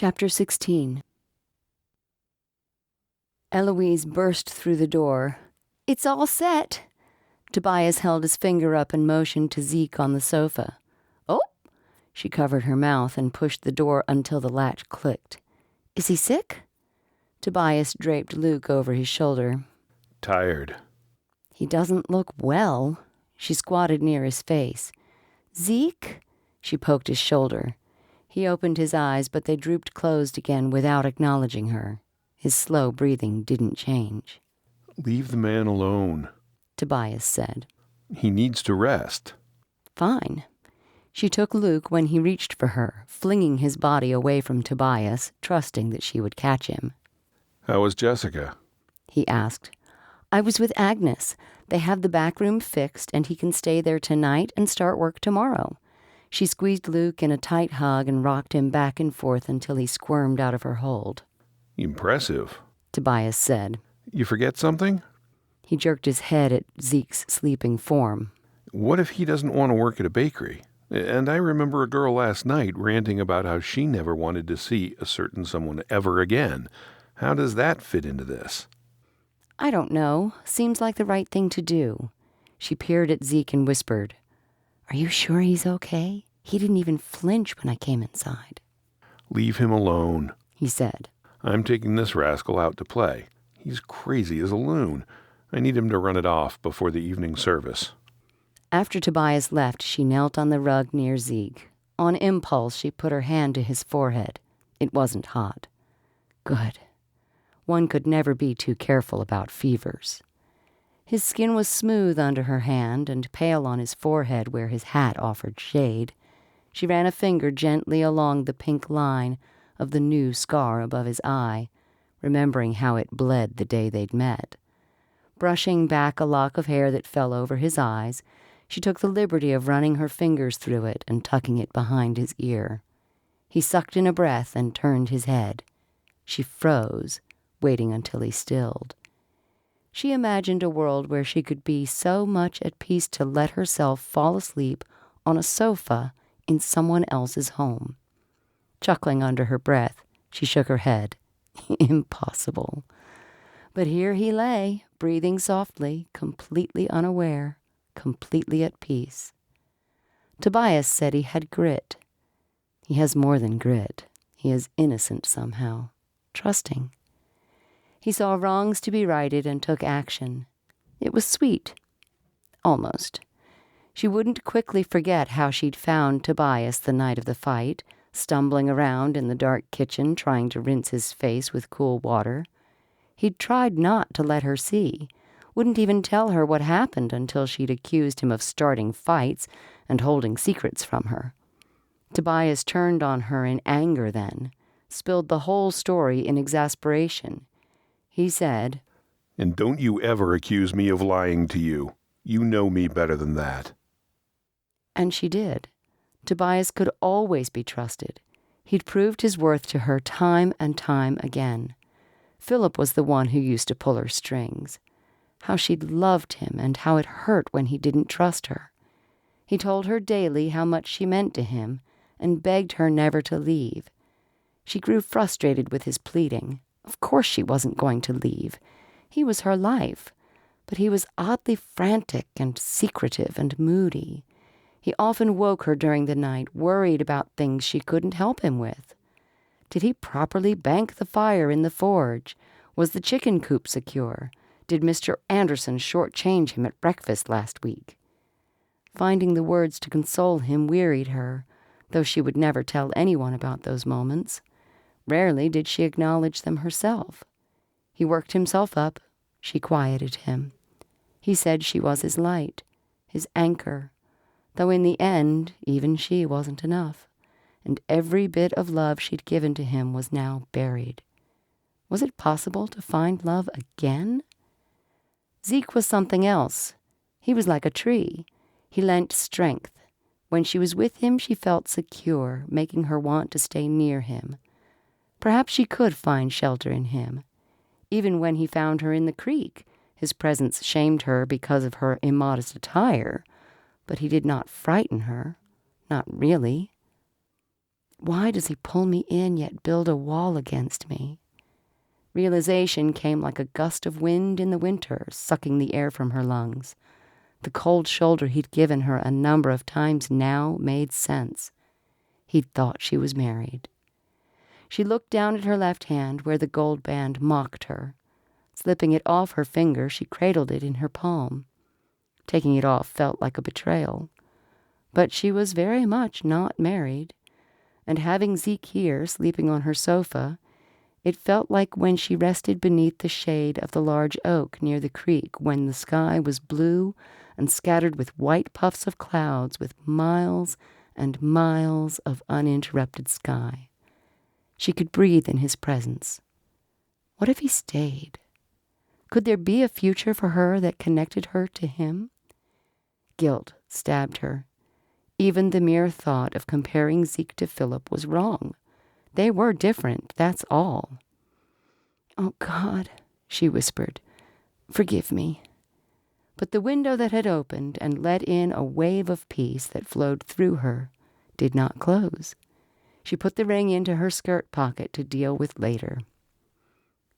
Chapter 16. Eloise burst through the door. "It's all set." Tobias held his finger up and motioned to Zeke on the sofa. "Oh!" She covered her mouth and pushed the door until the latch clicked. "Is he sick?" Tobias draped Luke over his shoulder. "Tired." "He doesn't look well." She squatted near his face. "Zeke?" She poked his shoulder. He opened his eyes, but they drooped closed again without acknowledging her. His slow breathing didn't change. "Leave the man alone," Tobias said. "He needs to rest." "Fine." She took Luke when he reached for her, flinging his body away from Tobias, trusting that she would catch him. "How is Jessica?" He asked. "I was with Agnes. They have the back room fixed, and he can stay there tonight and start work tomorrow." She squeezed Luke in a tight hug and rocked him back and forth until he squirmed out of her hold. "Impressive," Tobias said. "You forget something?" He jerked his head at Zeke's sleeping form. "What if he doesn't want to work at a bakery? And I remember a girl last night ranting about how she never wanted to see a certain someone ever again. How does that fit into this?" "I don't know. Seems like the right thing to do." She peered at Zeke and whispered, "Are you sure he's okay? He didn't even flinch when I came inside." "Leave him alone," he said. "I'm taking this rascal out to play. He's crazy as a loon. I need him to run it off before the evening service." After Tobias left, she knelt on the rug near Zeke. On impulse, she put her hand to his forehead. It wasn't hot. Good. One could never be too careful about fevers. His skin was smooth under her hand and pale on his forehead where his hat offered shade. She ran a finger gently along the pink line of the new scar above his eye, remembering how it bled the day they'd met. Brushing back a lock of hair that fell over his eyes, she took the liberty of running her fingers through it and tucking it behind his ear. He sucked in a breath and turned his head. She froze, waiting until he stilled. She imagined a world where she could be so much at peace to let herself fall asleep on a sofa in someone else's home. Chuckling under her breath, she shook her head. Impossible. But here he lay, breathing softly, completely unaware, completely at peace. Tobias said he had grit. He has more than grit. He is innocent somehow, trusting. He saw wrongs to be righted and took action. It was sweet. Almost. She wouldn't quickly forget how she'd found Tobias the night of the fight, stumbling around in the dark kitchen trying to rinse his face with cool water. He'd tried not to let her see, wouldn't even tell her what happened until she'd accused him of starting fights and holding secrets from her. Tobias turned on her in anger then, spilled the whole story in exasperation. He said, "And don't you ever accuse me of lying to you. You know me better than that." And she did. Tobias could always be trusted. He'd proved his worth to her time and time again. Philip was the one who used to pull her strings. How she'd loved him and how it hurt when he didn't trust her. He told her daily how much she meant to him and begged her never to leave. She grew frustrated with his pleading. Of course she wasn't going to leave. He was her life. But he was oddly frantic and secretive and moody. He often woke her during the night, worried about things she couldn't help him with. Did he properly bank the fire in the forge? Was the chicken coop secure? Did Mr. Anderson shortchange him at breakfast last week? Finding the words to console him wearied her, though she would never tell anyone about those moments. Rarely did she acknowledge them herself. He worked himself up. She quieted him. He said she was his light, his anchor, though in the end, even she wasn't enough, and every bit of love she'd given to him was now buried. Was it possible to find love again? Zeke was something else. He was like a tree. He lent strength. When she was with him, she felt secure, making her want to stay near him. Perhaps she could find shelter in him. Even when he found her in the creek, his presence shamed her because of her immodest attire, but he did not frighten her. Not really. Why does he pull me in yet build a wall against me? Realization came like a gust of wind in the winter, sucking the air from her lungs. The cold shoulder he'd given her a number of times now made sense. He'd thought she was married. She looked down at her left hand where the gold band mocked her. Slipping it off her finger, she cradled it in her palm. Taking it off felt like a betrayal. But she was very much not married, and having Zeke here, sleeping on her sofa, it felt like when she rested beneath the shade of the large oak near the creek when the sky was blue and scattered with white puffs of clouds with miles and miles of uninterrupted sky. She could breathe in his presence. What if he stayed? Could there be a future for her that connected her to him? Guilt stabbed her. Even the mere thought of comparing Zeke to Philip was wrong. They were different, that's all. "Oh, God," she whispered, "forgive me." But the window that had opened and let in a wave of peace that flowed through her did not close. She put the ring into her skirt pocket to deal with later.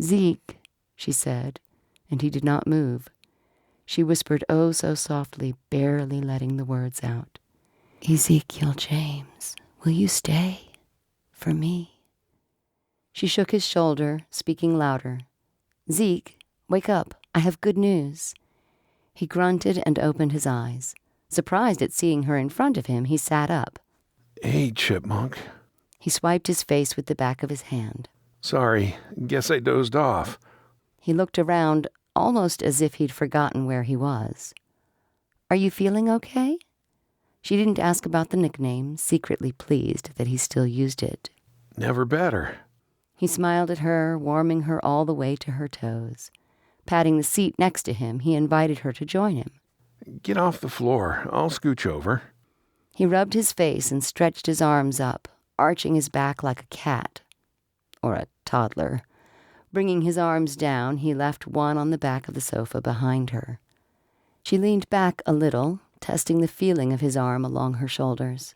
"Zeke," she said, and he did not move. She whispered oh so softly, barely letting the words out. "Ezekiel James, will you stay? For me?" She shook his shoulder, speaking louder. "Zeke, wake up. I have good news." He grunted and opened his eyes. Surprised at seeing her in front of him, he sat up. "Hey, Chipmunk." He swiped his face with the back of his hand. "Sorry, guess I dozed off." He looked around, almost as if he'd forgotten where he was. "Are you feeling okay?" She didn't ask about the nickname, secretly pleased that he still used it. "Never better." He smiled at her, warming her all the way to her toes. Patting the seat next to him, he invited her to join him. "Get off the floor. I'll scooch over." He rubbed his face and stretched his arms up, arching his back like a cat. Or a toddler. Bringing his arms down, he left one on the back of the sofa behind her. She leaned back a little, testing the feeling of his arm along her shoulders.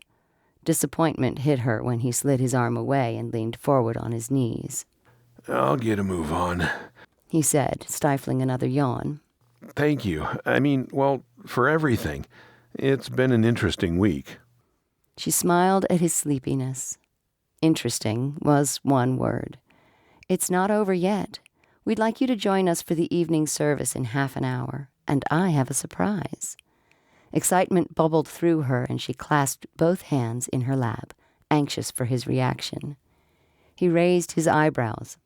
Disappointment hit her when he slid his arm away and leaned forward on his knees. "I'll get a move on," he said, stifling another yawn. "Thank you. Well, for everything. It's been an interesting week." She smiled at his sleepiness. Interesting was one word. "It's not over yet. We'd like you to join us for the evening service in half an hour, and I have a surprise." Excitement bubbled through her, and she clasped both hands in her lap, anxious for his reaction. He raised his eyebrows.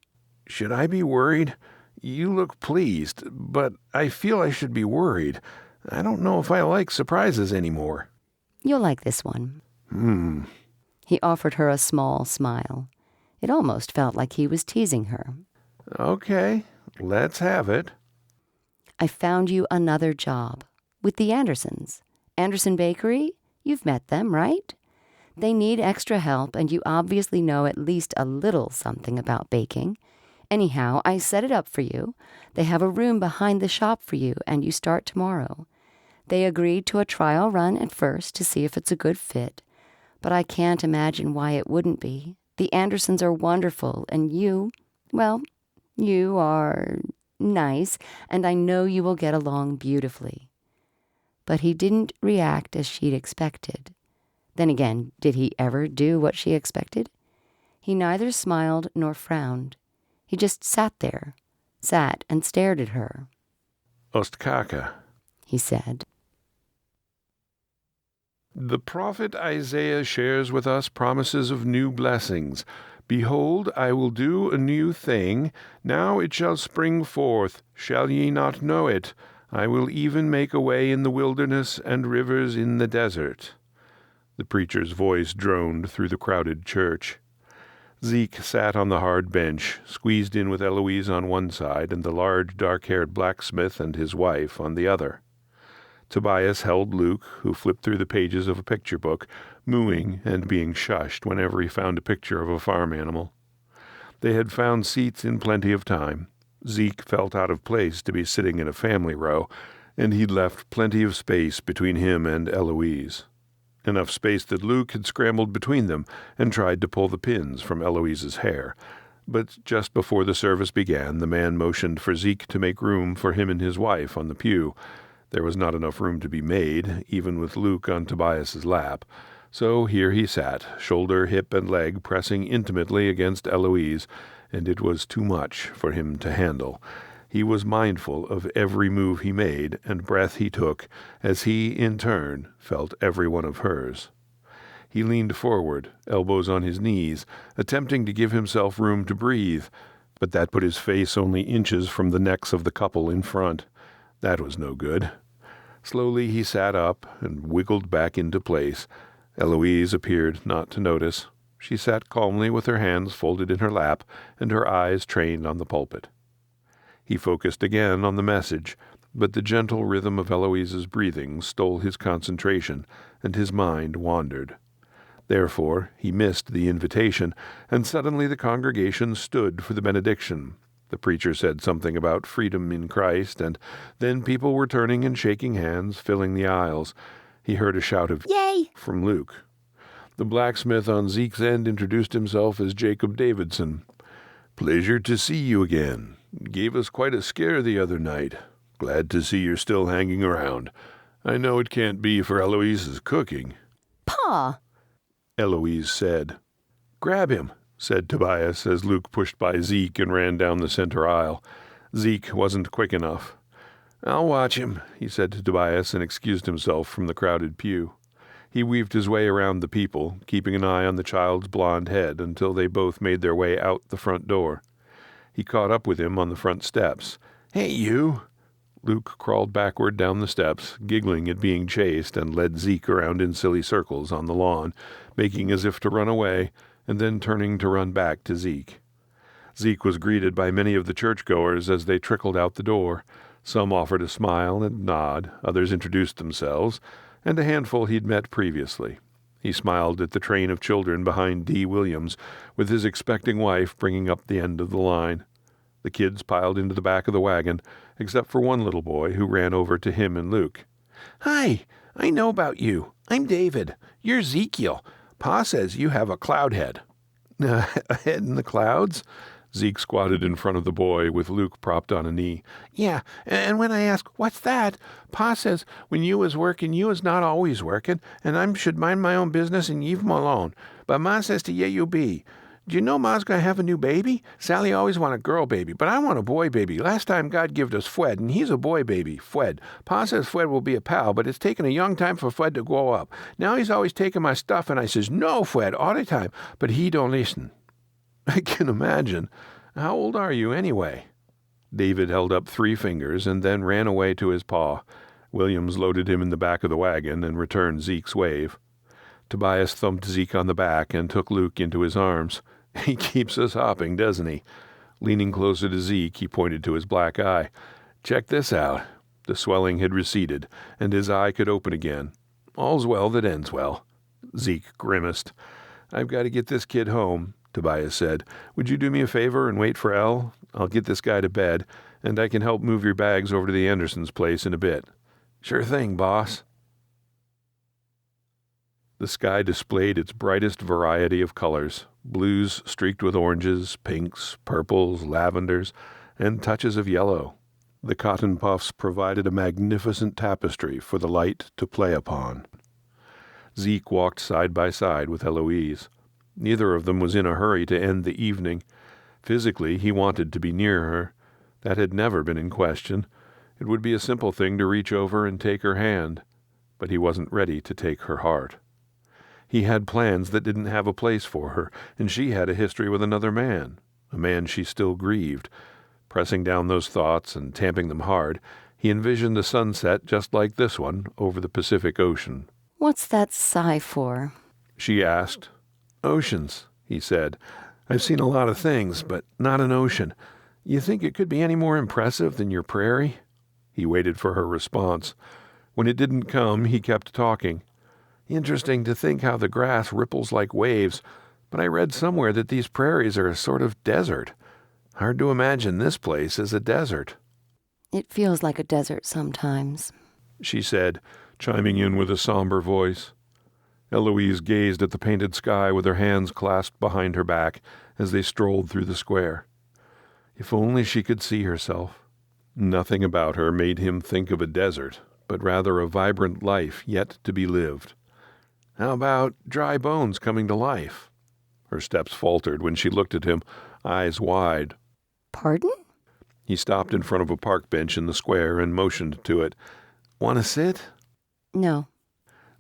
"Should I be worried? You look pleased, but I feel I should be worried. I don't know if I like surprises anymore." "You'll like this one." He offered her a small smile. It almost felt like he was teasing her. "Okay, let's have it." "I found you another job. With the Andersons. Anderson Bakery? You've met them, right? They need extra help, and you obviously know at least a little something about baking. Anyhow, I set it up for you. They have a room behind the shop for you, and you start tomorrow. They agreed to a trial run at first to see if it's a good fit, but I can't imagine why it wouldn't be. The Andersons are wonderful, and you are nice, and I know you will get along beautifully." But he didn't react as she'd expected. Then again, did he ever do what she expected? He neither smiled nor frowned. He just sat and stared at her. "Ostkaka," he said. "The prophet Isaiah shares with us promises of new blessings. Behold, I will do a new thing. Now it shall spring forth. Shall ye not know it? I will even make a way in the wilderness and rivers in the desert." The preacher's voice droned through the crowded church. Zeke sat on the hard bench, squeezed in with Eloise on one side and the large, dark-haired blacksmith and his wife on the other. Tobias held Luke, who flipped through the pages of a picture book, mooing and being shushed whenever he found a picture of a farm animal. They had found seats in plenty of time. Zeke felt out of place to be sitting in a family row, and he'd left plenty of space between him and Eloise. enough space that Luke had scrambled between them and tried to pull the pins from Eloise's hair. But just before the service began, the man motioned for Zeke to make room for him and his wife on the pew. There was not enough room to be made, even with Luke on Tobias's lap. So here he sat, shoulder, hip, and leg pressing intimately against Eloise, and it was too much for him to handle. He was mindful of every move he made and breath he took, as he, in turn, felt every one of hers. He leaned forward, elbows on his knees, attempting to give himself room to breathe, but that put his face only inches from the necks of the couple in front. That was no good. Slowly he sat up and wiggled back into place. Eloise appeared not to notice. She sat calmly with her hands folded in her lap and her eyes trained on the pulpit. He focused again on the message, but the gentle rhythm of Eloise's breathing stole his concentration, and his mind wandered. Therefore he missed the invitation, and suddenly the congregation stood for the benediction. The preacher said something about freedom in Christ, and then people were turning and shaking hands, filling the aisles. He heard a shout of "Yay!" from Luke. The blacksmith on Zeke's end introduced himself as Jacob Davidson. "Pleasure to see you again. Gave us quite a scare the other night. Glad to see you're still hanging around. I know it can't be for Eloise's cooking." "Pa," Eloise said. "Grab him," said Tobias as Luke pushed by Zeke and ran down the center aisle. Zeke wasn't quick enough. "I'll watch him," he said to Tobias, and excused himself from the crowded pew. He weaved his way around the people, keeping an eye on the child's blonde head until they both made their way out the front door. He caught up with him on the front steps. "Hey, you!" Luke crawled backward down the steps, giggling at being chased, and led Zeke around in silly circles on the lawn, making as if to run away, and then turning to run back to Zeke. Zeke was greeted by many of the churchgoers as they trickled out the door. Some offered a smile and nod, others introduced themselves, and a handful he'd met previously. He smiled at the train of children behind D. Williams, with his expecting wife bringing up the end of the line. The kids piled into the back of the wagon, except for one little boy who ran over to him and Luke. "Hi, I know about you. I'm David. You're Ezekiel. Pa says you have a cloud head." "A head in the clouds?" Zeke squatted in front of the boy, with Luke propped on a knee. "Yeah, and when I ask, 'What's that?' Pa says when you was working, you was not always working, and I should mind my own business and leave 'em alone. But Ma says to ye you be. Do you know Ma's going to have a new baby? Sally always want a girl baby, but I want a boy baby. Last time God gived us Fred, and he's a boy baby, Fred. Pa says Fred will be a pal, but it's taken a young time for Fred to grow up. Now he's always taking my stuff, and I says, 'No, Fred,' all the time, but he don't listen." "I can imagine. How old are you, anyway?" David held up 3 fingers and then ran away to his pa. Williams loaded him in the back of the wagon and returned Zeke's wave. Tobias thumped Zeke on the back and took Luke into his arms. "He keeps us hopping, doesn't he?" Leaning closer to Zeke, he pointed to his black eye. "Check this out." The swelling had receded, and his eye could open again. "All's well that ends well." Zeke grimaced. "I've got to get this kid home," Tobias said. "Would you do me a favor and wait for Elle? I'll get this guy to bed, and I can help move your bags over to the Andersons' place in a bit." "Sure thing, boss." The sky displayed its brightest variety of colors, blues streaked with oranges, pinks, purples, lavenders, and touches of yellow. The cotton puffs provided a magnificent tapestry for the light to play upon. Zeke walked side by side with Eloise. Neither of them was in a hurry to end the evening. Physically, he wanted to be near her. That had never been in question. It would be a simple thing to reach over and take her hand, but he wasn't ready to take her heart. He had plans that didn't have a place for her, and she had a history with another man, a man she still grieved. Pressing down those thoughts and tamping them hard, he envisioned a sunset just like this one over the Pacific Ocean. "What's that sigh for?" she asked. "Oceans," he said. "I've seen a lot of things, but not an ocean. You think it could be any more impressive than your prairie?" He waited for her response. When it didn't come, he kept talking. "Interesting to think how the grass ripples like waves, but I read somewhere that these prairies are a sort of desert. Hard to imagine this place as a desert." "It feels like a desert sometimes," she said, chiming in with a somber voice. Eloise gazed at the painted sky with her hands clasped behind her back as they strolled through the square. If only she could see herself. Nothing about her made him think of a desert, but rather a vibrant life yet to be lived. How about dry bones coming to life? Her steps faltered when she looked at him, eyes wide. Pardon? He stopped in front of a park bench in the square and motioned to it. Want to sit? No.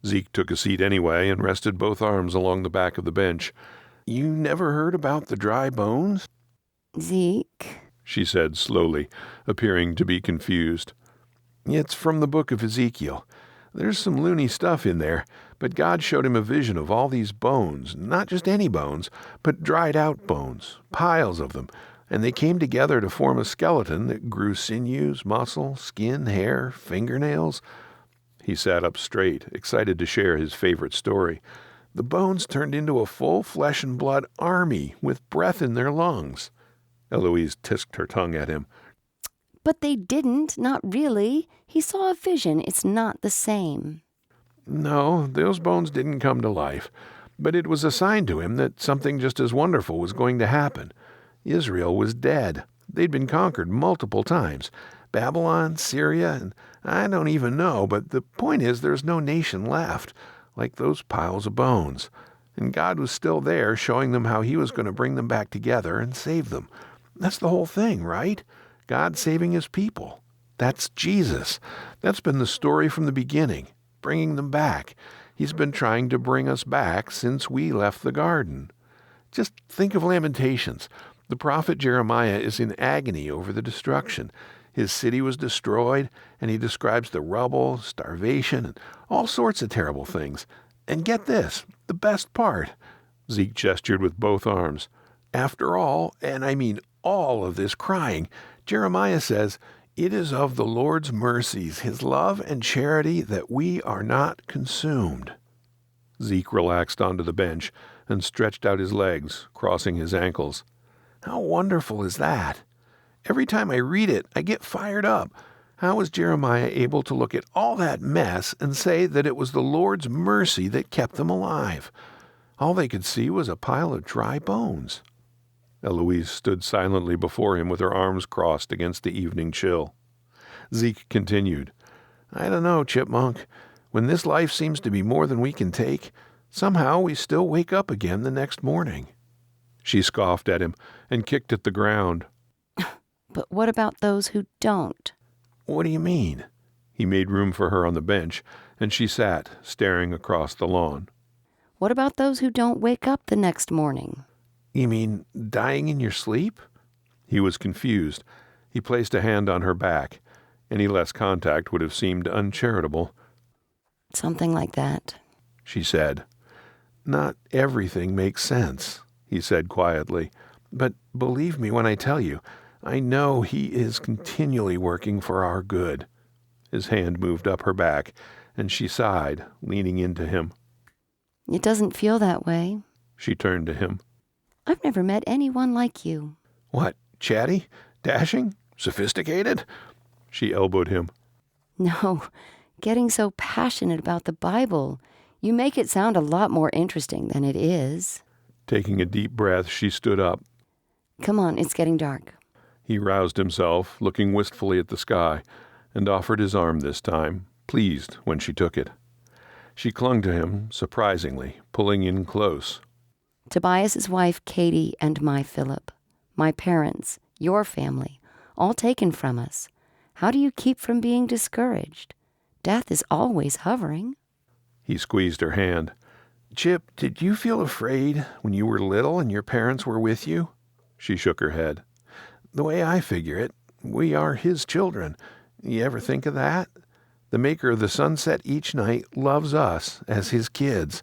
Zeke took a seat anyway and rested both arms along the back of the bench. You never heard about the dry bones? Zeke, she said slowly, appearing to be confused. It's from the book of Ezekiel. There's some loony stuff in there, but God showed him a vision of all these bones, not just any bones, but dried-out bones, piles of them, and they came together to form a skeleton that grew sinews, muscle, skin, hair, fingernails. He sat up straight, excited to share his favorite story. The bones turned into a full flesh-and-blood army with breath in their lungs. Eloise tisked her tongue at him. But they didn't, not really. He saw a vision. It's not the same. No, those bones didn't come to life, but it was a sign to him that something just as wonderful was going to happen. Israel was dead. They'd been conquered multiple times. Babylon, Syria, and I don't even know, but the point is there's no nation left, like those piles of bones. And God was still there, showing them how he was going to bring them back together and save them. That's the whole thing, right? God saving his people. That's Jesus. That's been the story from the beginning, bringing them back. He's been trying to bring us back since we left the garden. Just think of Lamentations. The prophet Jeremiah is in agony over the destruction. His city was destroyed, and he describes the rubble, starvation, and all sorts of terrible things. And get this, the best part. Zeke gestured with both arms. After all, and I mean all of this crying, Jeremiah says, "It is of the Lord's mercies, his love and charity, that we are not consumed." Zeke relaxed onto the bench and stretched out his legs, crossing his ankles. How wonderful is that? Every time I read it, I get fired up. How was Jeremiah able to look at all that mess and say that it was the Lord's mercy that kept them alive? All they could see was a pile of dry bones. Eloise stood silently before him with her arms crossed against the evening chill. Zeke continued, I don't know, Chipmunk. When this life seems to be more than we can take, somehow we still wake up again the next morning. She scoffed at him and kicked at the ground. But what about those who don't? What do you mean? He made room for her on the bench, and she sat, staring across the lawn. What about those who don't wake up the next morning? You mean dying in your sleep? He was confused. He placed a hand on her back. Any less contact would have seemed uncharitable. Something like that, she said. Not everything makes sense, he said quietly. But believe me when I tell you, I know he is continually working for our good. His hand moved up her back, and she sighed, leaning into him. It doesn't feel that way. She turned to him. I've never met anyone like you. What, chatty? Dashing? Sophisticated? She elbowed him. No, getting so passionate about the Bible. You make it sound a lot more interesting than it is. Taking a deep breath, she stood up. Come on, it's getting dark. He roused himself, looking wistfully at the sky, and offered his arm this time, pleased when she took it. She clung to him, surprisingly, pulling in close. Tobias's wife, Katie, and my Philip. My parents, your family, all taken from us. How do you keep from being discouraged? Death is always hovering. He squeezed her hand. Chip, did you feel afraid when you were little and your parents were with you? She shook her head. The way I figure it, we are his children. You ever think of that? The maker of the sunset each night loves us as his kids.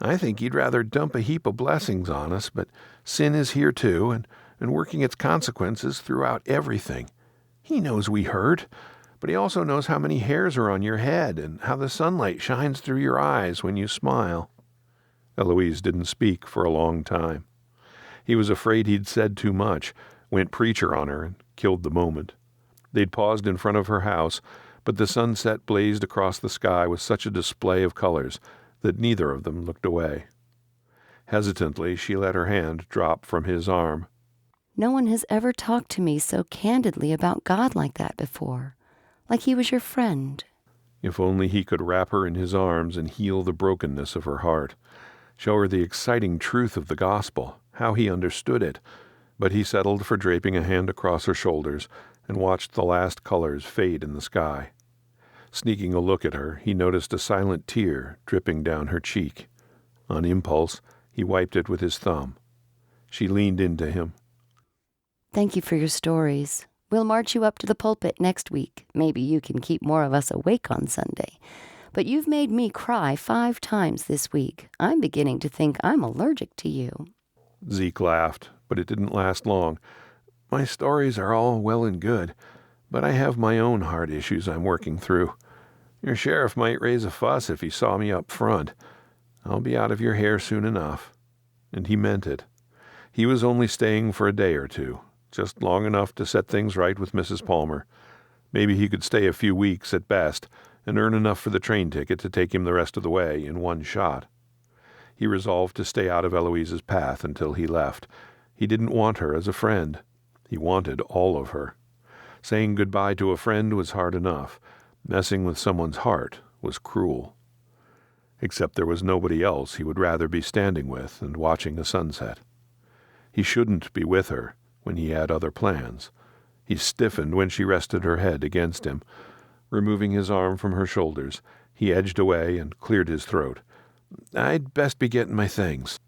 I think he'd rather dump a heap of blessings on us, but sin is here too, and working its consequences throughout everything. He knows we hurt, but he also knows how many hairs are on your head and how the sunlight shines through your eyes when you smile. Eloise didn't speak for a long time. He was afraid he'd said too much, went preacher on her, and killed the moment. They'd paused in front of her house, but the sunset blazed across the sky with such a display of colors that neither of them looked away. Hesitantly, she let her hand drop from his arm. No one has ever talked to me so candidly about God like that before, like he was your friend. If only he could wrap her in his arms and heal the brokenness of her heart, show her the exciting truth of the gospel, how he understood it. But he settled for draping a hand across her shoulders and watched the last colors fade in the sky. Sneaking a look at her, he noticed a silent tear dripping down her cheek. On impulse, he wiped it with his thumb. She leaned into him. Thank you for your stories. We'll march you up to the pulpit next week. Maybe you can keep more of us awake on Sunday. But you've made me cry 5 times this week. I'm beginning to think I'm allergic to you. Zeke laughed, but it didn't last long. My stories are all well and good, but I have my own heart issues I'm working through. Your sheriff might raise a fuss if he saw me up front. I'll be out of your hair soon enough. And he meant it. He was only staying for a day or two, just long enough to set things right with Mrs. Palmer. Maybe he could stay a few weeks at best and earn enough for the train ticket to take him the rest of the way in one shot. He resolved to stay out of Eloise's path until he left. He didn't want her as a friend. He wanted all of her. Saying goodbye to a friend was hard enough. Messing with someone's heart was cruel. Except there was nobody else he would rather be standing with and watching the sunset. He shouldn't be with her when he had other plans. He stiffened when she rested her head against him. Removing his arm from her shoulders, he edged away and cleared his throat. I'd best be getting my things.